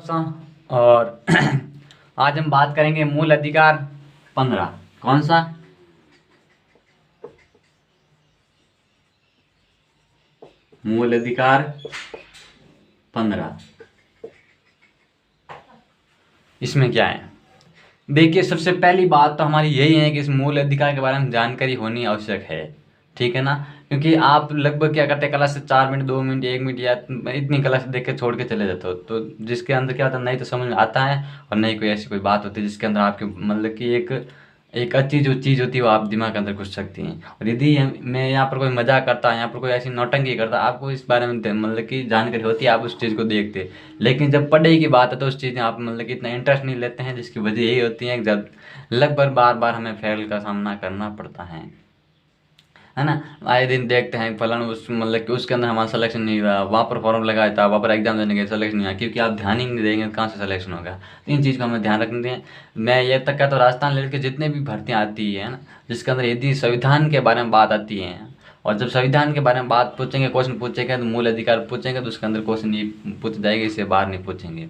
और आज हम बात करेंगे मूल अधिकार 15। कौन सा? मूल अधिकार 15। इसमें क्या है? देखिए, सबसे पहली बात तो हमारी यही है कि इस मूल अधिकार के बारे में जानकारी होनी आवश्यक है, ठीक है ना। क्योंकि आप लगभग क्या करते हैं, क्लास से 4 मिनट 2 मिनट 1 मिनट या इतनी क्लास देख के छोड़ के चले जाते हो, तो जिसके अंदर क्या होता है, नहीं तो समझ में आता है और नहीं कोई ऐसी कोई बात होती है जिसके अंदर आपके मतलब कि एक अच्छी जो चीज़ होती है वो आप दिमाग के अंदर घुस सकती हैं। और यदि मैं यहाँ पर कोई मजाक करता है, यहाँ पर कोई ऐसी नौटंकी करता, आपको इस बारे में मतलब कि जानकारी होती है, आप उस चीज़ को देखते। लेकिन जब पढ़ाई की बात है तो उस चीज़ में आप मतलब कि इतना इंटरेस्ट नहीं लेते हैं, जिसकी वजह यही होती है कि जब लगभग बार बार हमें फेल का सामना करना पड़ता है ना। आए दिन देखते हैं फलन उस मतलब कि उसके अंदर हमारा सिलेक्शन नहीं हुआ, वहाँ पर फॉर्म लगाया था, वहाँ पर एग्जाम देने गए, सिलेक्शन नहीं हुआ, क्योंकि आप ध्यान ही नहीं देंगे कहाँ से सिलेक्शन होगा। तो इन चीज़ को हमें ध्यान रखना है। मैं ये तक कहता हूँ, राजस्थान लेवल के जितने भी भर्तियाँ आती है ना, जिसके अंदर यदि संविधान के बारे में बात आती है, और जब संविधान के बारे में बात पूछेंगे, क्वेश्चन पूछेंगे, तो मूल अधिकार पूछेंगे, तो उसके अंदर क्वेश्चन ये पूछ जाएगा, इससे बाहर नहीं पूछेंगे।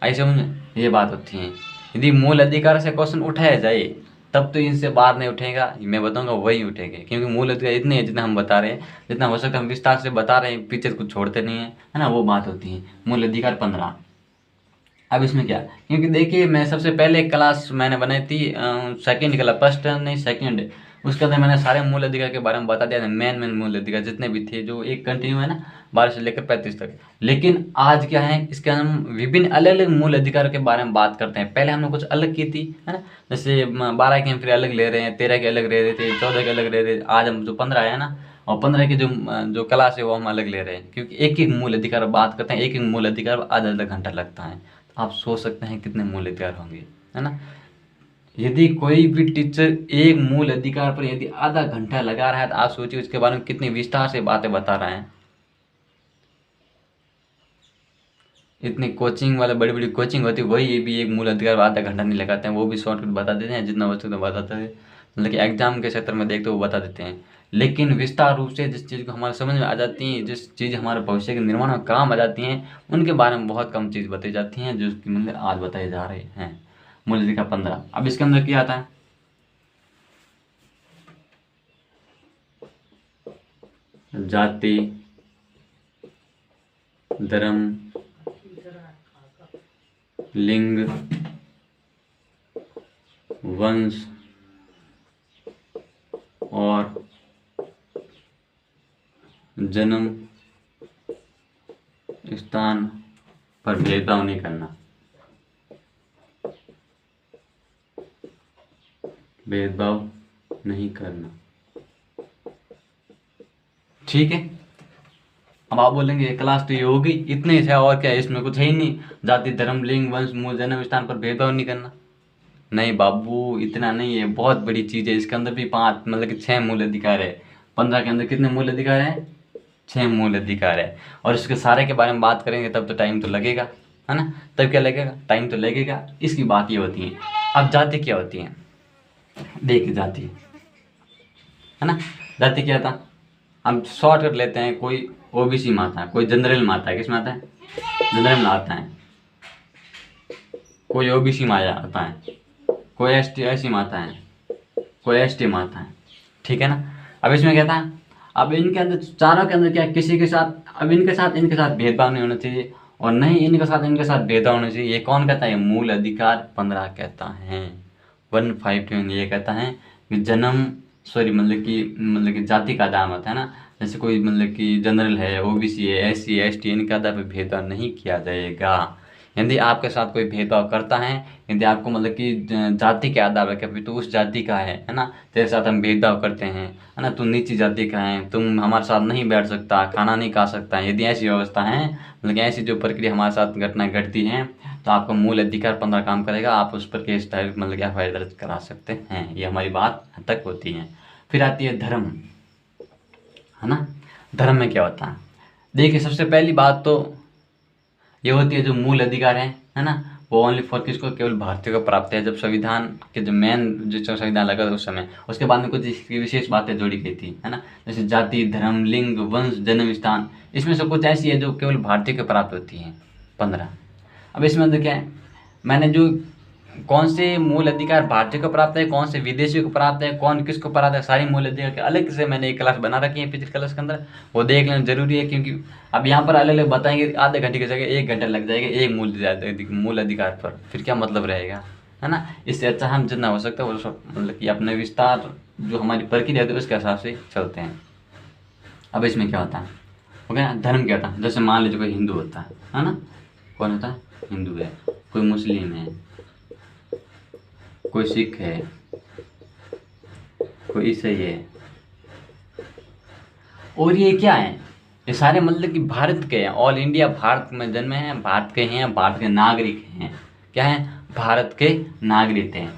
ऐसे समझ ये बात होती है। यदि मूल अधिकार से क्वेश्चन उठाया जाए तब तो इनसे बाहर नहीं उठेगा, मैं बताऊंगा वही उठेंगे। क्योंकि मूल अधिकार इतने हैं जितना हम बता रहे हैं, जितना हो सकता है हम विस्तार से बता रहे हैं, पीछे कुछ छोड़ते नहीं है ना, वो बात होती है। मूल अधिकार 15। अब इसमें क्या, क्योंकि देखिए मैं सबसे पहले क्लास मैंने बनाई थी सेकंड क्लास, फर्स्ट नहीं सेकंड, उसके अंदर मैंने सारे मूल अधिकार के बारे में बता दिया था। मेन मूल अधिकार जितने भी थे, जो एक कंटिन्यू है ना 12 से लेकर 35 तक। लेकिन आज क्या है, इसके अंदर हम विभिन्न अलग अलग मूल अधिकार के बारे में बात करते हैं। पहले हमने कुछ अलग की थी, है ना, जैसे 12 के हम फिर अलग ले रहे हैं, 13 के अलग ले रहे थे, 14 के अलग ले रहे थे, आज हम जो 15 है ना, और 15 की जो क्लास है वो हम अलग ले रहे हैं। क्योंकि एक एक मूल अधिकार बात करते हैं, एक एक मूल अधिकार आधा आधा घंटा लगता है। आप सोच सकते हैं कितने मूल अधिकार होंगे, है ना। यदि कोई भी टीचर एक मूल अधिकार पर यदि आधा घंटा लगा रहा है, तो आप सोचिए उसके बारे में कितनी विस्तार से बातें बता रहे हैं। इतनी कोचिंग वाले बड़ी बड़ी कोचिंग होती है, वही ये भी एक मूल अधिकार आधा घंटा नहीं लगाते हैं, वो भी शॉर्टकट बता देते हैं, जितना बच्चों को बताते हैं। मतलब कि एग्जाम के क्षेत्र में देखते वो बता देते हैं। लेकिन विस्तार रूप से जिस चीज़ को हमारे समझ में आ जाती है, जिस चीज़ हमारे भविष्य के निर्माण में काम आ जाती हैं, उनके बारे में बहुत कम चीज़ बताई जाती हैं, जो कि मतलब आज बताए जा रहे हैं। मूल अधिकार 15। अब इसके अंदर क्या आता है, जाति, धर्म, लिंग, वंश और जन्म स्थान पर भेदभाव नहीं करना। भेदभाव नहीं करना, ठीक है। अब आप बोलेंगे ये क्लास तो ये होगी, इतने से और क्या है, इसमें कुछ है ही नहीं, जाति धर्म लिंग वंश मूल जन्म स्थान पर भेदभाव नहीं करना। नहीं बाबू, इतना नहीं है, बहुत बड़ी चीज़ है। इसके अंदर भी 5 मतलब कि 6 मूल अधिकार है। 15 के अंदर कितने मूल अधिकार है? 6 मूल अधिकार है। और इसके सारे के बारे में बात करेंगे तब तो टाइम तो लगेगा, है ना। तब क्या लगेगा, टाइम तो लगेगा। इसकी बात ये होती है। अब जाति क्या होती है, देखिए जाति, है ना, जाति क्या था, हम शॉर्ट कर लेते हैं। कोई ओबीसी में आता है, कोई जनरल में आता है, किस में आता है, जनरल में आता है, कोई ओबीसी में आता है, कोई एससी में आता है, कोई एसटी में आता है, ठीक है ना। अब इसमें क्या था, अब इनके अंदर चारों के अंदर क्या, किसी के साथ, अब इनके साथ भेदभाव नहीं होना चाहिए, और नहीं इनके साथ भेदभाव होना चाहिए। ये कौन कहता है, मूल अधिकार 15 कहता है। 152 ये कहता है कि मतलब कि जाति का आधार होता है ना, जैसे कोई मतलब कि जनरल है, ओबीसी है, एससी एसटी, इनके आधार पर भेदभाव नहीं किया जाएगा। यदि आपके साथ कोई भेदभाव करता है, यदि आपको मतलब कि जाति के आधार पर कि तू उस जाति का है ना, तेरे साथ हम भेदभाव करते हैं, है ना, तू नीची जाति का है, तुम हमारे साथ नहीं बैठ सकता, खाना नहीं खा सकता है, यदि ऐसी व्यवस्था है, मतलब कि ऐसी जो प्रक्रिया हमारे साथ घटनाएं घटती हैं, तो आपका मूल अधिकार 15 काम करेगा। आप उस पर केस मतलब क्या एफआईआर दर्ज करा सकते हैं। ये हमारी बात तक होती है। फिर आती है धर्म, है ना। धर्म में क्या होता है, देखिए सबसे पहली बात तो ये होती है, जो मूल अधिकार है ना, वो ओनली फॉर किसको, केवल भारतीयों को प्राप्त है। जब संविधान के जो मेन जो संविधान लगा था उस समय, उसके बाद में कुछ इसकी विशेष बातें जोड़ी गई थी, है ना, जैसे जाति धर्म लिंग वंश जन्म स्थान, इसमें से कुछ ऐसी है जो केवल भारतीय को प्राप्त होती हैं 15। अब इसमें तो क्या है, मैंने जो कौन से मूल अधिकार भारतीय को प्राप्त है, कौन से विदेशी को प्राप्त है, कौन किसको प्राप्त है, सारी मूल अधिकार के अलग से मैंने एक क्लास बना रखी है पिछले क्लास के अंदर, वो देख लेना जरूरी है। क्योंकि अब यहाँ पर अलग अलग बताएंगे, आधे घंटे की जगह 1 घंटा लग जाएगा एक मूल अधिकार पर, फिर क्या मतलब रहेगा, है ना। इससे अच्छा हम जितना हो सकता है वो मतलब कि अपने विस्तार जो हमारी प्रक्रिया है उसके हिसाब से चलते हैं। अब इसमें क्या होता है, हो गया धर्म क्या होता है। जैसे मान लीजिए कोई हिंदू होता है ना, कौन होता है, हिंदू है, कोई मुस्लिम है, कोई सिख है, कोई ईसाई है, और ये क्या है, ये सारे मतलब कि भारत के हैं, ऑल इंडिया भारत में जन्मे हैं, भारत के हैं, भारत के नागरिक हैं, क्या है, भारत के नागरिक हैं।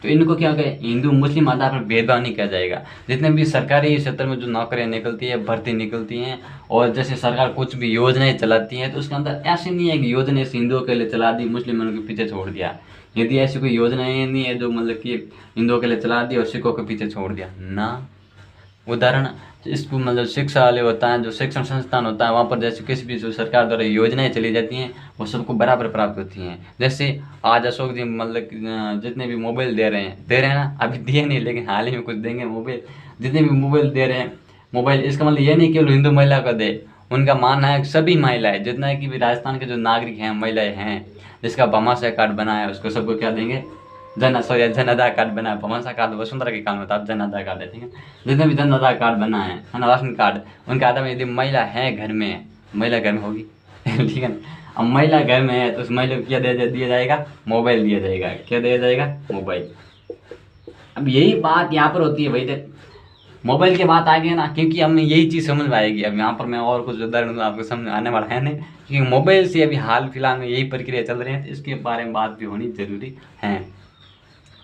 तो इनको क्या कहें, हिंदू मुस्लिम आधार पर भेदभाव नहीं किया जाएगा। जितने भी सरकारी क्षेत्र में जो नौकरियां निकलती है, भर्ती निकलती हैं, और जैसे सरकार कुछ भी योजनाएं चलाती है तो उसके अंदर ऐसे नहीं है कि योजना से हिंदुओं के लिए चला दी, मुस्लिमों के पीछे छोड़ दिया। यदि ऐसी कोई योजनाएं नहीं है जो मतलब कि हिंदुओं के लिए चला दी और सिखों के पीछे छोड़ दिया ना। उदाहरण, इसको मतलब शिक्षा वाले होता है, जो शिक्षण संस्थान होता है, वहाँ पर जैसे किसी भी जो सरकार द्वारा योजनाएं चली जाती हैं वो सबको बराबर प्राप्त होती हैं। जैसे आज अशोक जी मतलब जितने भी मोबाइल दे रहे हैं ना, अभी दिए नहीं लेकिन हाल ही में कुछ देंगे मोबाइल, जितने भी मोबाइल दे रहे हैं मोबाइल, इसका मतलब ये नहीं केवल हिंदू महिला को दे, उनका मानना है सभी महिलाएं, जितना कि भी राजस्थान के जो नागरिक हैं, महिलाएं हैं, जिसका भामाशाह कार्ड बना है उसको सबको क्या देंगे, जन आधार कार्ड बना है, भामाशाह कार्ड वसुंधरा के कार्ड होता है, जन आधार कार्ड देते हैं। जितने भी जन आधार कार्ड बना है ना, राशन कार्ड, उनके आधार में यदि महिला है घर में, महिला घर में होगी ठीक है ना, अब महिला घर में है तो उस महिला को क्या दिया जाएगा, मोबाइल दिया जाएगा। क्या दिया जाएगा, मोबाइल। अब यही बात यहाँ पर होती है भाई, देख मोबाइल की बात आ गई ना, क्योंकि हमें यही चीज़ समझ में आएगी। अब यहाँ पर मैं और कुछ उदाहरण आपको समझ आने वाला है नहीं, क्योंकि मोबाइल से अभी हाल फिलहाल में यही प्रक्रिया चल रही है, तो इसके बारे में बात भी होनी जरूरी है,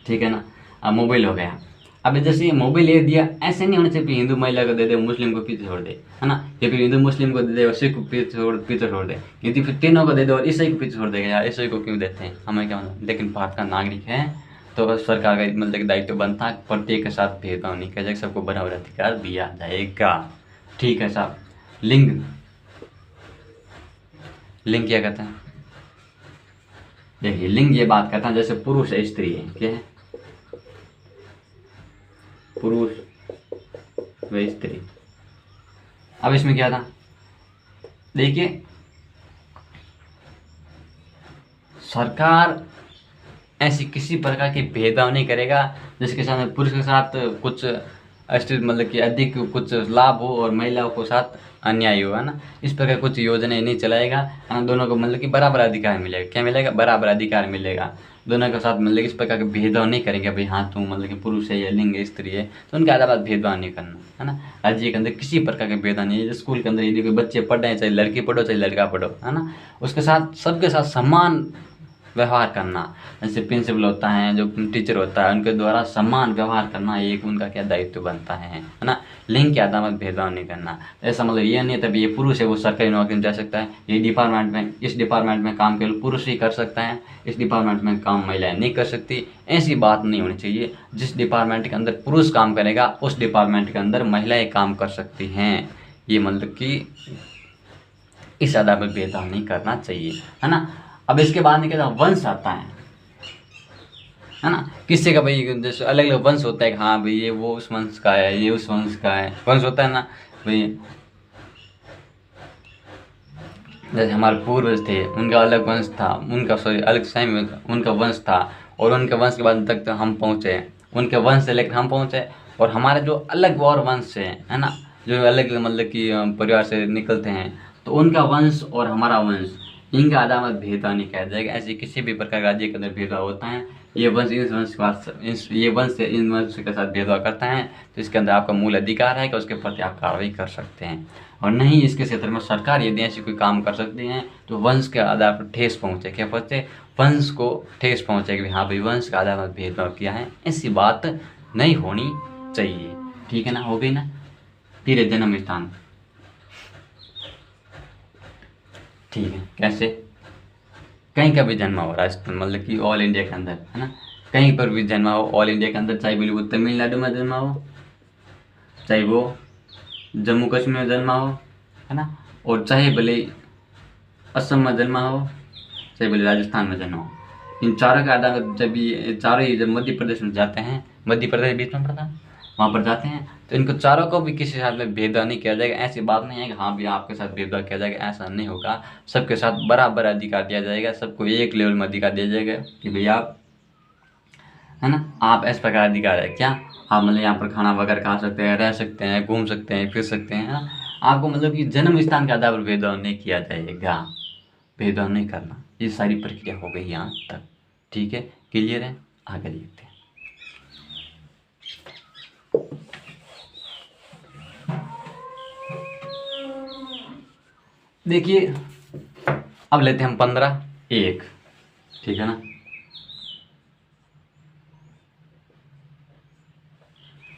ठीक है ना। अब मोबाइल हो गया, अब जैसे ये मोबाइल ये दिया, ऐसे नहीं होना चाहिए कि हिंदू महिला को दे दे, मुस्लिम को पीछे छोड़ दे, है ना, या फिर हिंदू मुस्लिम को दे दे और सिख को पीछे छोड़ दे, यदि फिर तीनों को दे दे और ईसाई को पीछे छोड़ देगा, यार ईसाई को क्यों देते हैं, हमें क्या मतलब। लेकिन भारत का नागरिक है तो सरकार का मतलब दायित्व बनता है प्रत्येक के साथ भेदभाव नहीं किया जाएगा, सबको बराबर अधिकार दिया जाएगा, ठीक है साहब। लिंग, लिंग क्या कहते हैं, देखिए लिंग ये बात कहता है जैसे पुरुष है, स्त्री है, क्या है, पुरुष व स्त्री। अब इसमें क्या था, देखिए सरकार ऐसी किसी प्रकार की भेदभाव नहीं करेगा जिसके साथ पुरुष के साथ कुछ मतलब कि अधिक कुछ लाभ हो और महिलाओं को साथ अन्याय हो, है ना। इस प्रकार कुछ योजनाएं नहीं चलाएगा, है ना। दोनों को मतलब कि बराबर अधिकार मिलेगा, क्या मिलेगा, बराबर अधिकार मिलेगा दोनों के साथ। मतलब इस प्रकार के भेदभाव नहीं करेंगे, भाई हाँ तू मतलब कि पुरुष है या लिंग है, स्त्री है, तो उनके आधार पर भेदभाव नहीं करना, है ना। राज्य के अंदर किसी प्रकार के भेदभाव नहीं है। स्कूल के अंदर यदि कोई बच्चे पढ़ रहे हैं, चाहे लड़की पढ़ो चाहे लड़का पढ़ो, है ना, उसके साथ सबके साथ समान व्यवहार करना। जैसे प्रिंसिपल होता है, जो टीचर होता है, उनके द्वारा समान व्यवहार करना एक उनका क्या दायित्व बनता है ना। लिंग के आधार पर भेदभाव नहीं करना। ऐसा मतलब ये नहीं है तभी ये पुरुष है वो सरकारी नौकरी में जा सकता है, ये डिपार्टमेंट में, इस डिपार्टमेंट में काम केवल पुरुष ही कर सकता है, इस डिपार्टमेंट में काम महिलाएं नहीं कर सकती, ऐसी बात नहीं होनी चाहिए। जिस डिपार्टमेंट के अंदर पुरुष काम करेगा उस डिपार्टमेंट के अंदर महिलाएं काम कर सकती हैं। ये मतलब कि इस आधार पर भेदभाव नहीं करना चाहिए, है ना। अब इसके बाद में क्या वंश आता है ना, किससे का भाई, जैसे अलग अलग वंश होता है, हाँ भाई ये वो उस वंश का है, ये उस वंश का है, वंश होता है ना भाई। जैसे हमारे पूर्वज थे उनका अलग वंश था, उनका सॉरी अलग समय उनका वंश था, और उनके वंश के बाद तक तो हम पहुँचे, उनके वंश से लेकर हम पहुँचे, और हमारे जो अलग और वंश है ना, जो अलग मतलब कि परिवार से निकलते हैं, तो उनका वंश और हमारा वंश, इनका आधार पर भेदभाव नहीं किया जाएगा। ऐसे किसी भी प्रकार राज्य के अंदर भेदभाव होता है, ये वंश इस वंश के साथ, ये वंश से इन वंश के साथ भेदभाव करता है, तो इसके अंदर आपका मूल अधिकार है कि उसके प्रति आप कार्रवाई कर सकते हैं। और नहीं इसके क्षेत्र में सरकार यदि ऐसी कोई काम कर सकती है तो वंश के आधार पर ठेस पहुँचे, क्या पहुँचे, वंश को ठेस पहुँचे कि हाँ भाई वंश के आधार पर भेदभाव किया है, ऐसी बात नहीं होनी चाहिए, ठीक है ना। हो गई ना। फिर है जन्म स्थान, ठीक है, कैसे, कहीं का भी जन्म हो राजस्थान मतलब कि ऑल इंडिया के अंदर, है ना, कहीं पर भी जन्मा हो ऑल इंडिया के अंदर, चाहे बोले वो तमिलनाडु में जन्मा हो, चाहे वो जम्मू कश्मीर में जन्मा हो, है ना, और चाहे भले असम में जन्मा हो, चाहे बोले राजस्थान में जन्म हो, इन चारों के आधार पर जब ये चारों ही जब मध्य प्रदेश में जाते हैं, मध्य प्रदेश बीच में पड़ता है, वहाँ पर जाते हैं, तो इनको चारों को भी किसी साथ में भेदभाव नहीं किया जाएगा। ऐसी बात नहीं है कि हाँ भी आपके साथ भेदभाव किया जाएगा, ऐसा नहीं होगा। सबके साथ बराबर अधिकार दिया जाएगा, सबको एक लेवल में अधिकार दिया जाएगा कि भैया आप, है ना, आप इस प्रकार अधिकार है क्या, आप मतलब यहाँ पर खाना वगैरह खा सकते हैं, रह सकते हैं, घूम सकते हैं, फिर सकते हैं, है ना। आपको मतलब कि जन्म स्थान के आधार पर भेदभाव नहीं किया जाएगा, भेदभाव नहीं करना। ये सारी प्रक्रिया हो गई यहाँ तक, ठीक है, क्लियर है। आगे देखते हैं। देखिए अब लेते हैं हम 15(1), ठीक है ना।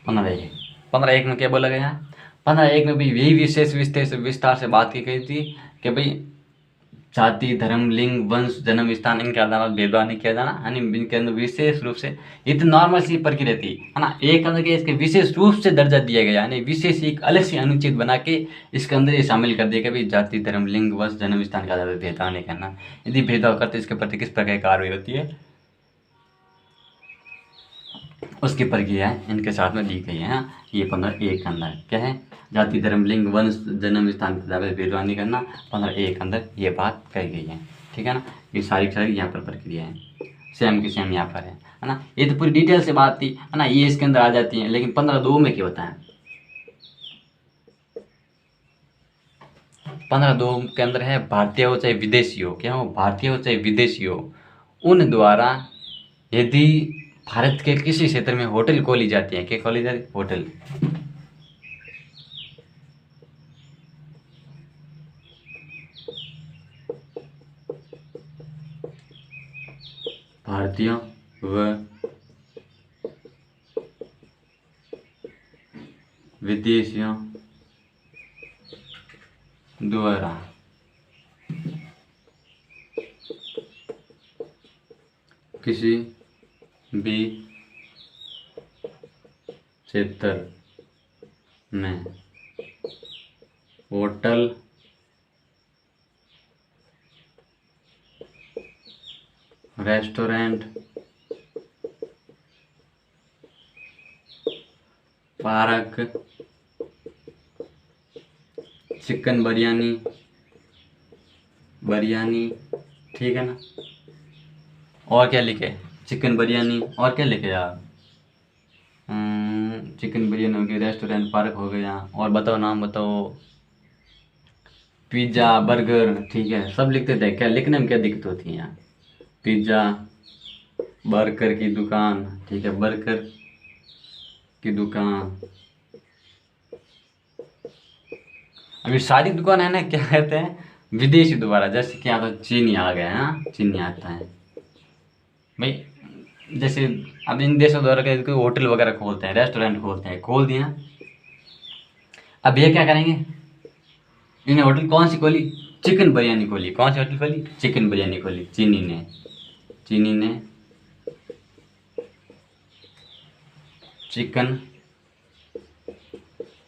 15(1) में क्या बोला गया है? 15(1) में भी यही विशेष विस्तार से बात की गई थी कि भाई जाति, धर्म, लिंग, वंश, जन्म स्थान इनके आधार पर भेदभाव नहीं किया जाना, यानी इनके अंदर विशेष रूप से, ये तो नॉर्मल सी प्रक्रिया थी, है ना। एक अंदर के इसके विशेष रूप से दर्जा दिया गया, यानी विशेष एक अलग से अनुच्छेद बना के इसके अंदर ये शामिल कर दिया कि भाई जाति, धर्म, लिंग, वंश, जन्म स्थान के आधार पर भेदभाव नहीं करना। यदि भेदभाव करते इसके प्रति किस प्रकार की कार्रवाई होती है, उसकी प्रक्रिया इनके साथ में दी गई है। ये 15(1) के अंदर क्या है? जाति, धर्म, लिंग, वंश, जन्म स्थान के आधार पर भेदभाव नहीं करना, 15(1) के अंदर ये बात कही गई है, ठीक है ना। ये सारी सारी यहाँ पर प्रक्रिया है, सेम की सेम यहाँ पर है ना। ये तो पूरी डिटेल से बात थी, है ना, ये इसके अंदर आ जाती है। लेकिन 15(2) में क्या होता है? 15(2) के अंदर है भारतीय हो चाहे विदेशी हो, क्या हो, भारतीय हो चाहे विदेशी हो, उन द्वारा यदि भारत के किसी क्षेत्र में होटल खोली जाती है, क्या खोली जाती है? होटल। भारतीयों व विदेशियों द्वारा किसी भी क्षेत्र में hotel restaurant park chicken biryani ठीक है ना। और क्या लिखे? चिकन बिरयानी, और क्या लिखे यार? चिकन बिरयानी हो गई, रेस्टोरेंट पार्क हो गया, और बताओ नाम बताओ। पिज़्ज़ा बर्गर, ठीक है, सब लिखते थे। क्या लिखने में क्या दिक्कत होती है यहाँ? पिज़्ज़ा बर्गर की दुकान, ठीक है, बर्गर की दुकान। अभी सारी दुकान है ना, क्या कहते हैं, विदेशी द्वारा। जैसे क्या आता है, चीनी आ गया है, चीनी आता है भाई। जैसे अब इन देशों द्वारा कोई होटल वगैरह खोलते हैं, रेस्टोरेंट खोलते हैं, खोल दिया। अब ये क्या करेंगे, इन्हें होटल कौन सी खोली? चिकन बिरयानी खोली। कौन सी होटल खोली? चिकन बिरयानी खोली। चीनी ने चिकन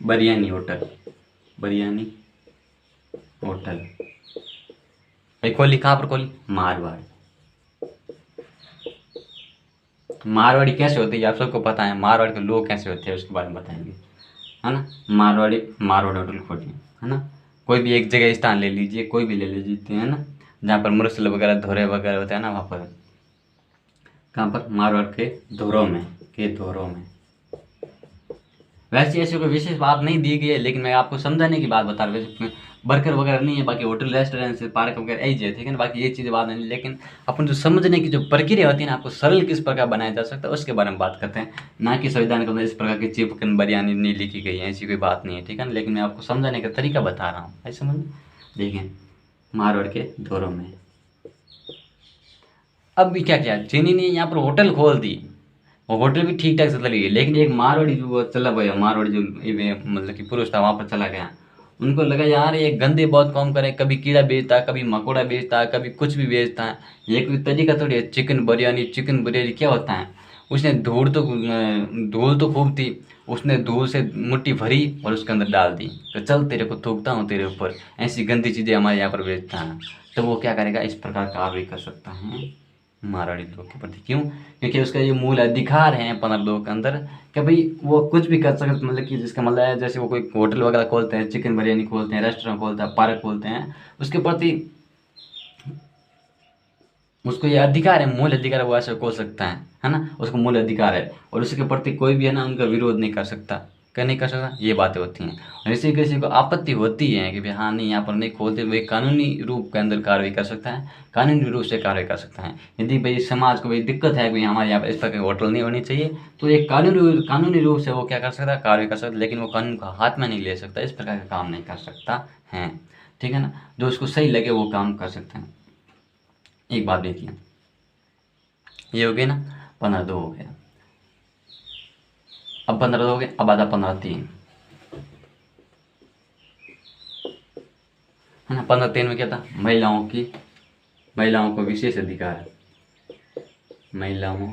बिरयानी होटल भाई खोली। कहाँ पर खोली? मारवाड़ी कैसे होती है आप सबको पता है। मारवाड़ी के लोग कैसे होते हैं उसके बारे में बताएंगे, है ना। मारवाड़ी होटल खोली, है ना। कोई भी एक जगह स्थान ले लीजिए, कोई भी ले लीजिए, है ना, जहाँ पर मुरसल वगैरह धोरे वगैरह होते हैं ना, वहाँ पर। कहाँ पर? मारवाड़ के धोरों में वैसे ऐसी कोई विशेष बात नहीं दी गई है, लेकिन मैं आपको समझाने की बात बता रहा हूँ। बर्गर वगैरह नहीं है, बाकी होटल रेस्टोरेंट से पार्क वगैरह यही है, ठीक है ना। बाकी ये चीज़ें बात नहीं, लेकिन अपन जो समझने की जो प्रक्रिया होती है ना, आपको सरल किस प्रकार बनाया जा सकता है उसके बारे में बात करते हैं। ना कि संविधान के अंदर इस प्रकार की चिकन बिरयानी नहीं लिखी गई है, ऐसी कोई बात नहीं है, ठीक है ना। लेकिन मैं आपको समझाने का तरीका बता रहा हूँ, ऐसे समझ। देखें, मारवाड़ के धोरों में अब भी क्या किया, चीनी ने यहाँ पर होटल खोल दी। और होटल भी ठीक ठाक से चली गई, लेकिन एक मारवाड़ी जो वो चला गया, मारवाड़ी जो मतलब कि पुरुष था वहाँ पर चला गया। उनको लगा यार ये गंदे बहुत काम करे, कभी कीड़ा बेचता है, कभी मकोड़ा बेचता है, कभी कुछ भी बेचता है। ये कोई तरीका थोड़ी है। चिकन बिरयानी क्या होता है? उसने धूल तो खूब थी, उसने धूल से मुट्ठी भरी और उसके अंदर डाल दी, तो चल तेरे को थूकता हूँ तेरे ऊपर, ऐसी गंदी चीज़ें हमारे यहाँ पर बेचता है, तो वो क्या करेगा, इस प्रकार कार्रवाई कर सकता है मारवाड़ी लोग के प्रति। क्यों? क्योंकि उसका ये मूल अधिकार है 15 लोगों के अंदर कि भाई वो कुछ भी कर सकते, मतलब कि जिसका मतलब है जैसे वो कोई होटल वगैरह खोलते हैं, चिकन बिरयानी खोलते हैं, रेस्टोरेंट खोलते हैं, पार्क खोलते हैं, उसके प्रति उसको ये अधिकार है, मूल अधिकार है, वो ऐसे खोल सकता है ना, उसको मूल अधिकार है, और उसके प्रति कोई भी है ना उनका विरोध नहीं कर सकता, क्या नहीं कर सकता, ये बातें होती हैं। और इसी किसी को आपत्ति होती है कि भाई हाँ नहीं यहाँ पर नहीं खोलते, वे कानूनी रूप के अंदर कार्रवाई कर सकता है, कानूनी रूप से कार्रवाई कर सकता है। यदि भाई समाज को भाई दिक्कत है कि हमारे यहाँ पर इस प्रकार की होटल नहीं होनी चाहिए, तो एक कानूनी रूप से वो क्या कर सकता है, कार्रवाई कर सकता है, लेकिन वो कानून को हाथ में नहीं ले सकता, इस प्रकार का काम नहीं कर सकता है। ठीक है ना, जो उसको सही लगे वो काम कर सकते हैं। एक बात देखिए, ये हो गया ना, 15 हो गया, अब 15 हो गए, अब आधा 15 है ना। 15 में क्या था, महिलाओं को विशेष अधिकार, महिलाओं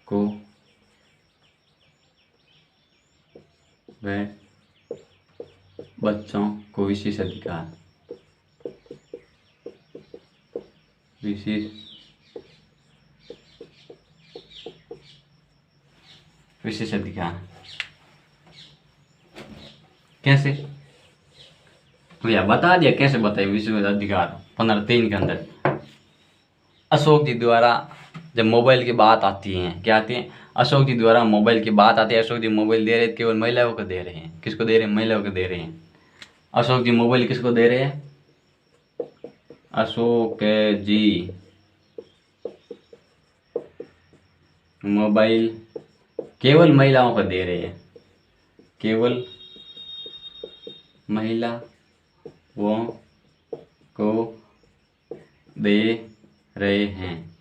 को व बच्चों को विशेष अधिकार, विशेष विशेष अधिकार कैसे भैया बता दिया, कैसे बताइए विशेष अधिकार 15 के अंदर। अशोक जी द्वारा जब मोबाइल की बात आती है, क्या आती है, अशोक जी द्वारा मोबाइल की बात आती है, अशोक जी मोबाइल दे रहे थे, केवल महिलाओं को दे रहे हैं, किसको दे रहे हैं, महिलाओं को दे रहे हैं। अशोक जी मोबाइल किसको दे रहे हैं, अशोक जी मोबाइल केवल महिलाओं को दे रहे हैं, केवल महिलाओं को दे रहे हैं,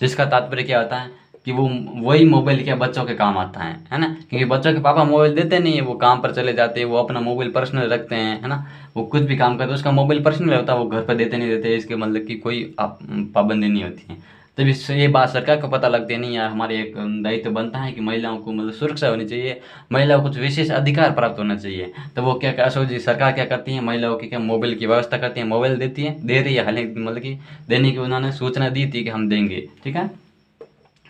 जिसका तात्पर्य क्या होता है कि वो वही मोबाइल क्या बच्चों के काम आता है ना, क्योंकि बच्चों के पापा मोबाइल देते नहीं है, वो काम पर चले जाते हैं, वो अपना मोबाइल पर्सनल रखते हैं, है ना, वो कुछ भी काम करते हैं उसका मोबाइल पर्सनल होता है, वो घर पर देते नहीं देते, इसके मतलब कि कोई पाबंदी नहीं होती है। तब इससे ये बात सरकार को पता लगती है, नहीं यार हमारे एक दायित्व बनता है कि महिलाओं को मतलब सुरक्षा होनी चाहिए, महिलाओं को कुछ विशेष अधिकार प्राप्त होना चाहिए। तो वो क्या अशोक जी सरकार क्या करती है, महिलाओं की क्या मोबाइल की व्यवस्था करती है, मोबाइल देती है, दे रही है, हालांकि मतलब कि देने की उन्होंने सूचना दी थी कि हम देंगे, ठीक है,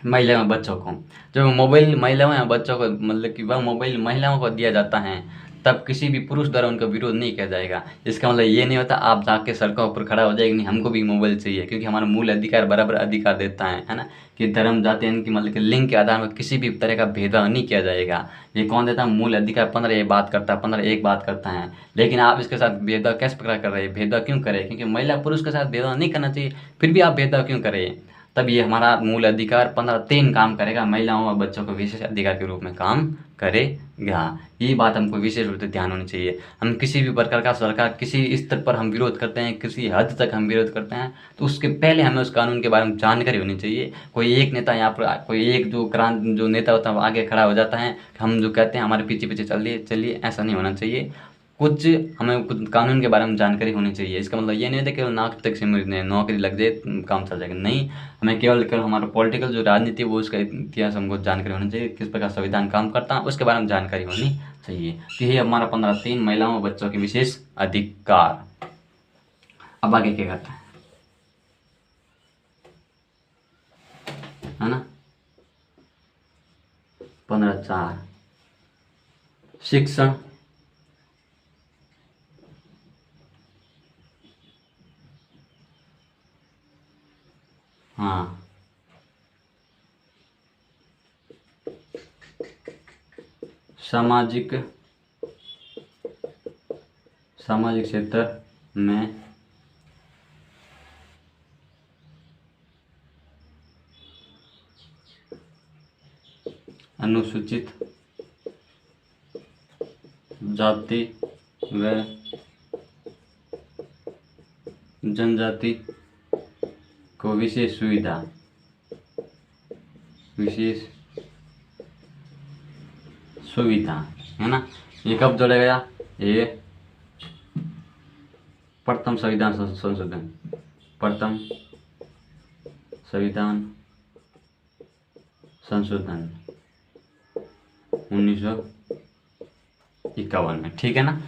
महिलाओं बच्चों को। जब मोबाइल महिलाओं या बच्चों को मतलब कि वह मोबाइल महिलाओं को दिया जाता है, तब किसी भी पुरुष द्वारा उनका विरोध नहीं किया जाएगा। इसका मतलब ये नहीं होता आप जाके सड़कों पर खड़ा हो जाएगी, नहीं हमको भी मोबाइल चाहिए, क्योंकि हमारा मूल अधिकार बराबर अधिकार देता है ना, कि धर्म जाति इनकी मतलब कि लिंग के आधार पर किसी भी तरह का भेदभाव नहीं किया जाएगा। ये कौन देता है, मूल अधिकार 15 ये बात करता है, 15 एक बात करता है। लेकिन आप इसके साथ भेदभाव कैसे प्रकार कर रहे हैं, भेदभाव क्यों करें, क्योंकि महिला पुरुष के साथ भेदभाव नहीं करना चाहिए, फिर भी आप भेदभाव क्यों करें। तब ये हमारा मूल अधिकार 15 काम करेगा, महिलाओं और बच्चों को विशेष अधिकार के रूप में काम करेगा। ये बात हमको विशेष रूप से ध्यान होनी चाहिए। हम किसी भी प्रकार का सरकार किसी स्तर पर हम विरोध करते हैं, किसी हद तक हम विरोध करते हैं, तो उसके पहले हमें उस कानून के बारे में जानकारी होनी चाहिए। कोई एक नेता यहाँ पर, कोई एक जो नेता होता है वो आगे खड़ा हो जाता है, हम जो कहते हैं हमारे पीछे पीछे चलिए चलिए, ऐसा नहीं होना चाहिए। कुछ हमें कुछ कानून के बारे में जानकारी होनी चाहिए। इसका मतलब ये नहीं होता केवल नाक तक सीमित नहीं, नौकरी लग जाए काम चल जाएगा, नहीं, हमें केवल केवल हमारा पॉलिटिकल जो राजनीति है वो उसका इतिहास हमको जानकारी होनी चाहिए, किस प्रकार संविधान काम करता है उसके बारे में जानकारी होनी चाहिए। तो यही हमारा 15 महिलाओं और बच्चों के विशेष अधिकार। अब आगे क्या करता है ना, 15 शिक्षण, हाँ सामाजिक सामाजिक क्षेत्र में अनुसूचित जाति व जनजाति को विशेष सुविधा, है ना। ये कब जोड़ा गया, ये प्रथम संविधान संशोधन, प्रथम संविधान संशोधन 1951 में, ठीक है ना।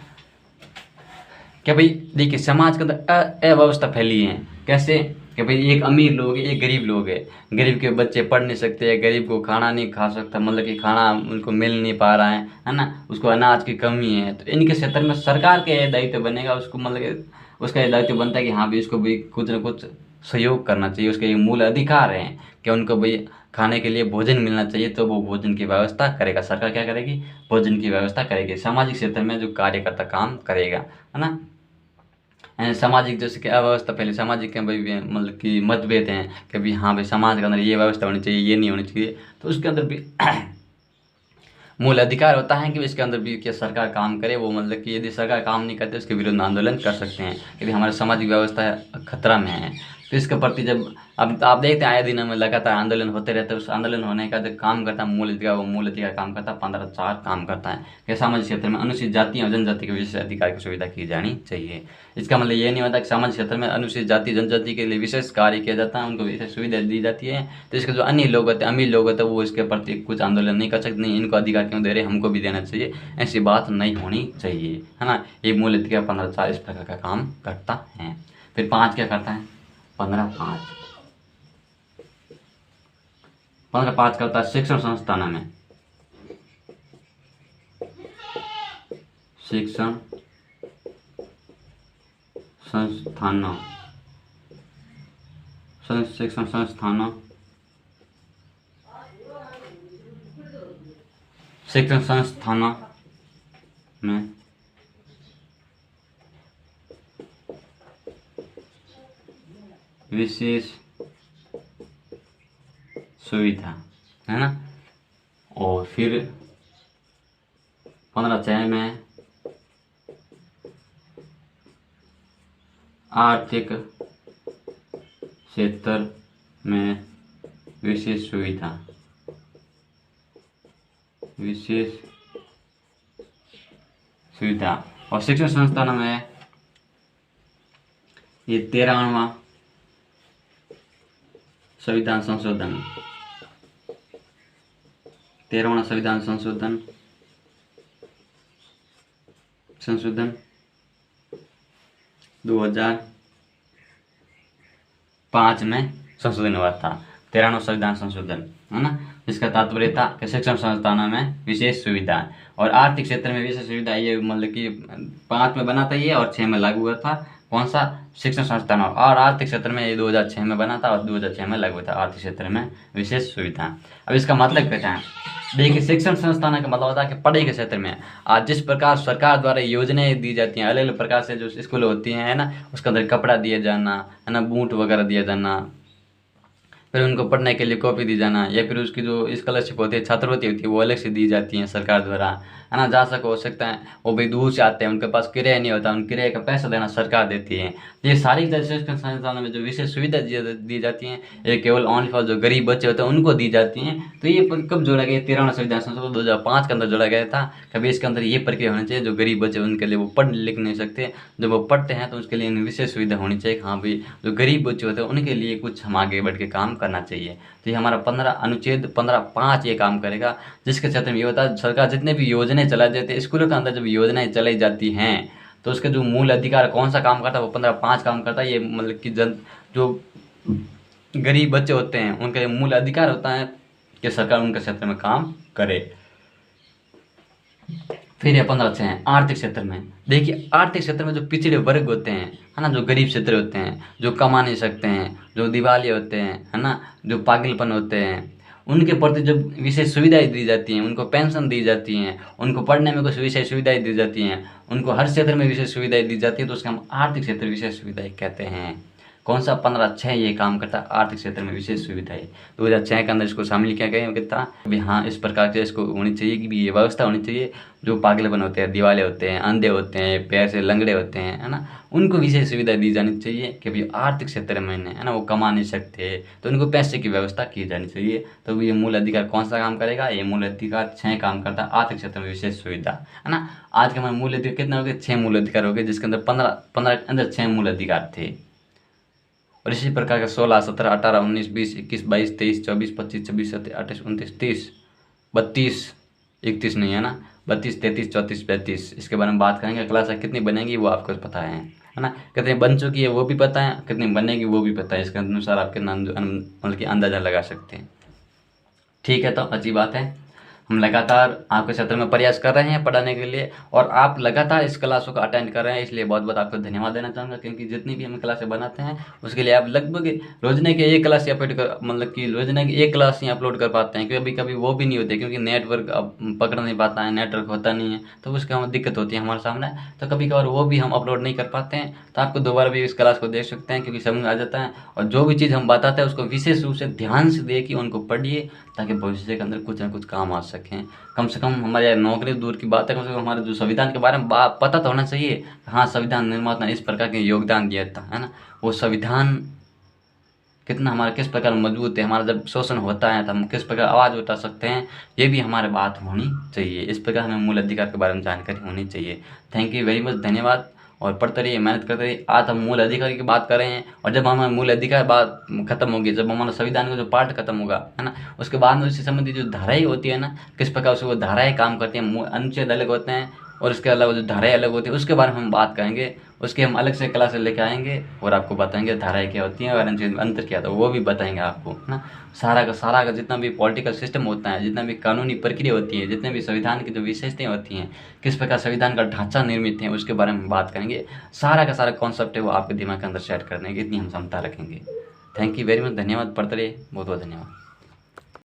कि भाई देखिए समाज के अंदर अव्यवस्था फैली है। कैसे? कि भाई एक अमीर लोग है, एक गरीब लोग है। गरीब के बच्चे पढ़ नहीं सकते, गरीब को खाना नहीं खा सकता, मतलब कि खाना उनको मिल नहीं पा रहा है ना, उसको अनाज की कमी है। तो इनके क्षेत्र में सरकार का ये दायित्व बनेगा, उसको मतलब कि उसका ये दायित्व बनता है कि हाँ भाई इसको भी कुछ ना कुछ सहयोग करना चाहिए। उसके ये मूल अधिकार हैं कि उनको भाई खाने के लिए भोजन मिलना चाहिए, तो वो भोजन की व्यवस्था करेगा। सरकार क्या करेगी? भोजन की व्यवस्था करेगी। सामाजिक क्षेत्र में जो कार्यकर्ता काम करेगा, है ना। सामाजिक जैसे कि अव्यवस्था पहले सामाजिक के भाई मतलब कि मतभेद हैं कि भाई हाँ भाई समाज के अंदर ये व्यवस्था होनी चाहिए, ये नहीं होनी चाहिए, तो उसके अंदर भी मूल अधिकार होता है कि इसके अंदर भी क्या सरकार काम करे। वो मतलब कि यदि सरकार काम नहीं करते उसके विरुद्ध आंदोलन कर सकते हैं कि भाई हमारी सामाजिक व्यवस्था खतरा में है। तो इसके प्रति जब अब आप देखते हैं आए दिन हमें लगातार आंदोलन होते रहते हैं। उस आंदोलन होने का जो काम करता है मूल अधिकार, वो मूल अधिकार काम करता है 15(4) काम करता है कि सामाजिक क्षेत्र में अनुसूचित जाति और जनजाति के विशेष अधिकार की सुविधा की जानी चाहिए। इसका मतलब ये नहीं होता कि सामाजिक क्षेत्र में अनुसूचित जाति जनजाति के लिए विशेष कार्य किया जाता है, उनको विशेष सुविधा दी जाती है। तो इसके जो अन्य लोग होते हैं, अमीर लोग होते हैं, वो इसके प्रति कुछ आंदोलन नहीं कर सकते, नहीं इनको अधिकार क्यों दे रहे, हमको भी देना चाहिए, ऐसी बात नहीं होनी चाहिए, है ना। ये मूल अधिकार 15(4) इस प्रकार का काम करता है। फिर 5 क्या करता है? 15(5) 15(5) करता है शिक्षण संस्थानों में, शिक्षण संस्थानों शिक्षण संस्थानों शिक्षण संस्थानों में विशेष सुविधा, है ना। और फिर 15(6) में आर्थिक क्षेत्र में विशेष सुविधा, और शिक्षण संस्थानों में ये 13वां संविधान संशोधन, 13वां संविधान संशोधन 2005 में संशोधन हुआ था। 13वां संविधान संशोधन, है ना। जिसका तात्पर्य था कि शिक्षण संस्थानों में विशेष सुविधा और आर्थिक क्षेत्र में विशेष सुविधा, ये मतलब कि 5 में बना था ये और 6 में लागू हुआ था। कौन सा? शिक्षण संस्थान। और आर्थिक क्षेत्र में ये 2006 में बना था और 2006 में लागू हुआ था, आर्थिक क्षेत्र में विशेष सुविधा। अब इसका मतलब क्या है? देखिए शिक्षण संस्थान का मतलब होता है कि पढ़ाई के क्षेत्र में आज जिस प्रकार सरकार द्वारा योजनाएं दी जाती हैं, अलग अलग प्रकार से जो स्कूल होती हैं, है ना, उसके अंदर कपड़ा दिया जाना, है ना, बूट वगैरह दिया जाना, फिर उनको पढ़ने के लिए कॉपी दी जाना, या फिर उसकी जो स्कॉलरशिप होती है, छात्रवृत्ति होती है, वो अलग से दी जाती है सरकार द्वारा, है ना। जहाँ तक हो सकता है वो भी दूर से आते हैं, उनके पास किराया नहीं होता, उन किराए का पैसा देना सरकार देती है। ये सारी शिक्षण संस्थानों में जो विशेष सुविधा दी जाती हैं, ये केवल ओनली फॉर जो गरीब बच्चे होते हैं उनको दी जाती हैं। तो ये कब जोड़ा गया? 13वां संविधान संशोधन 2005 के अंदर जोड़ा गया था। कभी इसके अंदर ये प्रक्रिया होनी चाहिए, जो गरीब बच्चे उनके लिए वो पढ़ लिख नहीं सकते, जब वो पढ़ते हैं तो उसके लिए विशेष सुविधा होनी चाहिए। हाँ भाई जो गरीब बच्चे होते हैं उनके लिए कुछ हम आगे बढ़ के काम करना चाहिए। तो ये हमारा अनुच्छेद 15(5) ये काम करेगा, जिसके क्षेत्र में ये होता है सरकार जितने भी योजनाएं चला देते हैं, स्कूलों के अंदर जब योजनाएं चलाई जाती हैं तो उसके जो मूल अधिकार कौन सा काम करता है? वो 15(5) काम करता है। ये मतलब कि जो गरीब बच्चे होते हैं उनका मूल अधिकार होता है कि सरकार उनके क्षेत्र में काम करे। फिर ये 15(6) आर्थिक क्षेत्र में। देखिए आर्थिक क्षेत्र में जो पिछड़े वर्ग होते हैं, है ना, जो गरीब क्षेत्र होते हैं, जो कमा नहीं सकते हैं, जो दिवालिये होते हैं, है ना, जो पागलपन होते हैं, उनके प्रति जब विशेष सुविधाएं दी जाती हैं, उनको पेंशन दी जाती हैं, उनको पढ़ने में कुछ विशेष सुविधाएं दी जाती हैं, उनको हर क्षेत्र में विशेष सुविधाएं दी जाती है, तो उसका हम आर्थिक क्षेत्र विशेष सुविधाएं कहते हैं। कौन सा? 15(6) ये काम करता है, आर्थिक क्षेत्र में विशेष सुविधाएं। 2006 के अंदर इसको शामिल किया गया कितना भी, हाँ इस प्रकार से इसको होनी चाहिए कि भी ये व्यवस्था होनी चाहिए। जो पागलपन होते हैं, दिवाले होते हैं, अंधे होते हैं, पैर से लंगड़े होते हैं, है ना, उनको विशेष सुविधा दी जानी चाहिए कि भाई आर्थिक क्षेत्र में, है ना, वो कमा नहीं सकते तो उनको पैसे की व्यवस्था की जानी चाहिए। तो ये मूल अधिकार कौन सा काम करेगा? ये मूल अधिकार 6 काम करता है, आर्थिक क्षेत्र में विशेष सुविधा, है ना। आज के हमारे मूल अधिकार कितने हो गए? 6 मूल अधिकार हो गए, जिसके अंदर 15 अंदर 6 मूल अधिकार थे। और इसी प्रकार के 16, 17, 18, 19, 20, 21, 22, 23, 24, 25, 26, 27, 28, 29, 30, 32, 31 नहीं है ना, 32, 33, 34, 35 इसके बारे में बात करेंगे। क्लास कितनी बनेगी वो आपको पता है ना, कितनी बन चुकी है वो भी पता है, कितनी बनेगी वो भी पता है। इसके अनुसार आप कितना मतलब कि अंदाज़ा लगा सकते हैं। ठीक है, तो अच्छी बात है। हम लगातार आपके क्षेत्र में प्रयास कर रहे हैं पढ़ाने के लिए, और आप लगातार इस क्लासों को अटेंड कर रहे हैं, इसलिए बहुत बहुत आपको धन्यवाद देना चाहूँगा। क्योंकि जितनी भी हम क्लासें बनाते हैं उसके लिए आप लगभग रोजाना की एक क्लास ही अपलोड कर, मतलब कि रोजाना की एक क्लास ही अपलोड कर पाते हैं। कभी कभी वो भी नहीं होते क्योंकि नेटवर्क अब पकड़ नहीं पाता है, नेटवर्क होता नहीं है, तो उसका हमें दिक्कत होती है हमारे सामने। तो कभी कभार वो भी हम अपलोड नहीं कर पाते हैं, तो आपको दोबारा भी इस क्लास को देख सकते हैं क्योंकि समझ आ जाता है। और जो भी चीज़ हम बताते हैं उसको विशेष रूप से ध्यान से देखिए, उनको पढ़िए, ताकि भविष्य के अंदर कुछ ना कुछ काम आ सकें। कम से कम हमारे नौकरी दूर की बात है, कम से कम हमारे जो संविधान के बारे में पता तो होना चाहिए। हाँ, संविधान निर्माता ने इस प्रकार के योगदान दिया था, है ना। वो संविधान कितना हमारा किस प्रकार मजबूत है, हमारा जब शोषण होता है तो हम किस प्रकार आवाज़ उठा सकते हैं, ये भी हमारे बात होनी चाहिए। इस प्रकार हमें मूल अधिकार के बारे में जानकारी होनी चाहिए। थैंक यू वेरी मच, धन्यवाद। और पढ़ते रहिए, मेहनत करते रहिए। आज हम मूल अधिकार की बात कर रहे हैं, और जब हमारा मूल अधिकार बात खत्म होगी, जब हमारा संविधान का जो पार्ट खत्म होगा, है ना, उसके बाद में उससे संबंधित जो धाराएं होती है ना, किस प्रकार से वो धाराएं काम करती हैं, अनुच्छेद अलग होते हैं और उसके अलावा जो धाराएं अलग होती हैं, उसके बारे में हम बात करेंगे। उसके हम अलग से क्लास लेके आएंगे और आपको बताएंगे धाराएं क्या होती हैं और अंतर क्या था, वो भी बताएंगे आपको, है ना। सारा का जितना भी पॉलिटिकल सिस्टम होता है, जितना भी कानूनी प्रक्रिया होती है, जितने भी संविधान की जो विशेषताएं होती हैं, किस प्रकार संविधान का ढांचा निर्मित है, उसके बारे में बात करेंगे। सारा का सारा कॉन्सेप्ट है वो आपके दिमाग के अंदर सेट करने की इतनी हम क्षमता रखेंगे। थैंक यू वेरी मच, धन्यवाद। पढ़ते रहिए, बहुत बहुत धन्यवाद।